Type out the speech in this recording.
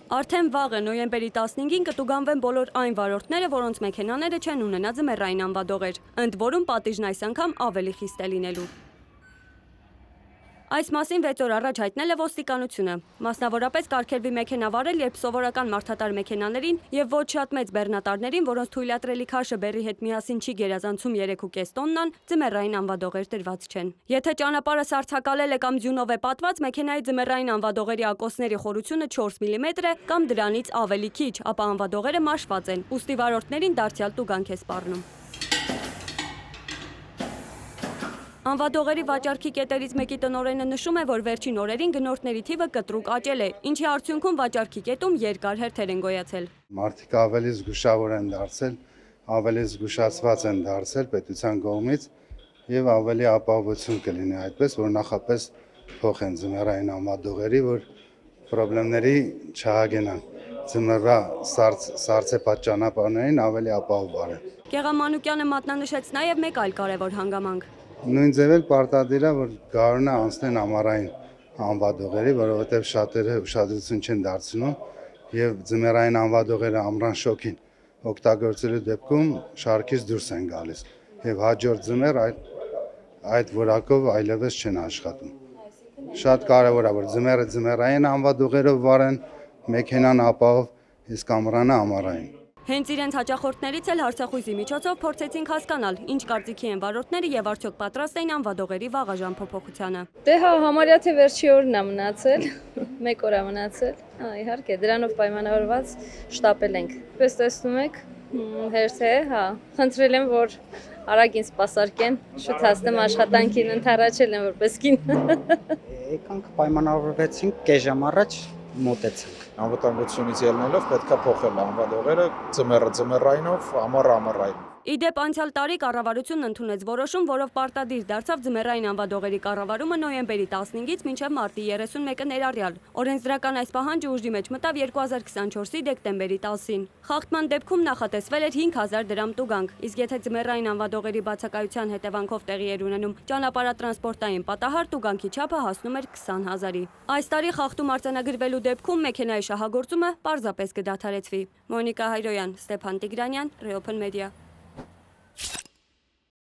Արդեն վաղը նոյեմբերի 15-ին կտուգանվեն բոլոր այն վարորդները, որոնց մեքենաները չեն ունենա ձմեռային անվադողեր, ընդ որում պատիժն այս անգամ ավելի խիստ է լինելու։ Այս մասին 6 օր առաջ հայտնել է ոստիկանությունը։ Մասնավորապես կարգելվի մեքենա վարել, երբ սովորական մարդատար մեքենաներին եւ ոչ շատ մեծ բեռնատարներին, որոնց թույլատրելի քաշը բեռի հետ միասին չի գերազանցում 3.5 տոննան, ձմեռային անվադողեր տրված չեն։ Եթե ճանապարհը սառցակալել է կամ ձյունով է պատված, մեքենայի ձմեռային անվադողերի ակոսների խորությունը 4 մմ է կամ դրանից ավելի քիչ, ապա անվադողերը մաշված են, ուստի վարորդներին դարձյալ տուգանք է սպառնում։ Անվադողերի վաճառքի կետերից մեկի տնօրենը նշում է, որ վերջին օրերին գնորդների թիվը կտրուկ աճել է, ինչի արդյունքում վաճառքի կետում երկար հերթեր են գոյացել։ Մարդիկ ավելի զգուշավոր են դարձել, ավելի զգուշացված են դարձել պետության կողմից եւ ավելի ապահովություն կլինի այդպես, որ նախապես փոխեն ձմեռային անվադողերի, որ խնդիրների չհագենան։ Ձմեռվա սառցեպատ ճանապարհներին ավելի ապահով բարեն։ Գեղամանուկյանը մատնանշեց նաև մեկ այլ կարևոր հանգամանք։ Նույն ձև էլ պարտադիր է, որ գարունը անցնեն ամառային անվադողերի, որովհետև շատերը ուշադրություն չեն դարձնում եւ ձմեռային անվադողերը ամռան շոկին օգտագործելու դեպքում շարքից դուրս են գալիս եւ հաջորդ ձմեռ այդ որակով այլևս չեն աշխատում։ Շատ կարեւոր է, որ ձմեռը ձմեռային անվադողերով վարեն, մեքենան ապահով, իսկ ամռանը ամառային։ Հենց իրենց հաճախորդներից էլ հարցախույզի միջոցով փորձեցինք հասկանալ, ինչ կարծիքի են վարորդները եւ արդյոք պատրաստ էին անվադողերի վաղաժամ փոփոխությանը։ Դե հա, համարյա թե վերջի օրն է մնացել, 1 օր է մնացել։ Հա, իհարկե, դրանով պայմանավորված շտապել ենք։ Պես տեսնում եք, հերթ է, հա, խնդրել եմ, որ արագ ինձ սպասարկեն, շուտ հասնեմ աշխատանքին, ընդառաջել եմ որպես կին։ Եկանք պայմանավորվեցինք կես ժամ առաջ մոտեցանք։ Անվտանգությունից ելնելով պետք է փոխել անվադողերը ձմեռը ձմեռայինով, ամառը ամառայինով։ Իդեպ անցյալ տարի կառավարությունն ընդունեց որոշում, որով պարտադիր դարձավ ձմեռային անվադողերի կառավարումը նոյեմբերի 15-ից մինչև մարտի 31-ը ներառյալ։ Օրենսդրական այս պահանջը ուժի մեջ մտավ 2024-ի դեկտեմբերի 10-ին։ Խախտման դեպքում նախատեսվել էր 5000 դրամ տուգանք, իսկ եթե ձմեռային անվադողերի բացակայության հետևանքով տեղի էր ունենում ճանապարհատրանսպորտային պատահար, տուգանքի չափը հասնում էր 20,000-ի։ Այս տարի խախտում արձանագրվելու դեպքում մեքենայի շահագործումը պարզապես կդադարեցվի։ Մոնիկա Հայրոյան, Ստեփան Տիգրանյան, Reopen Media։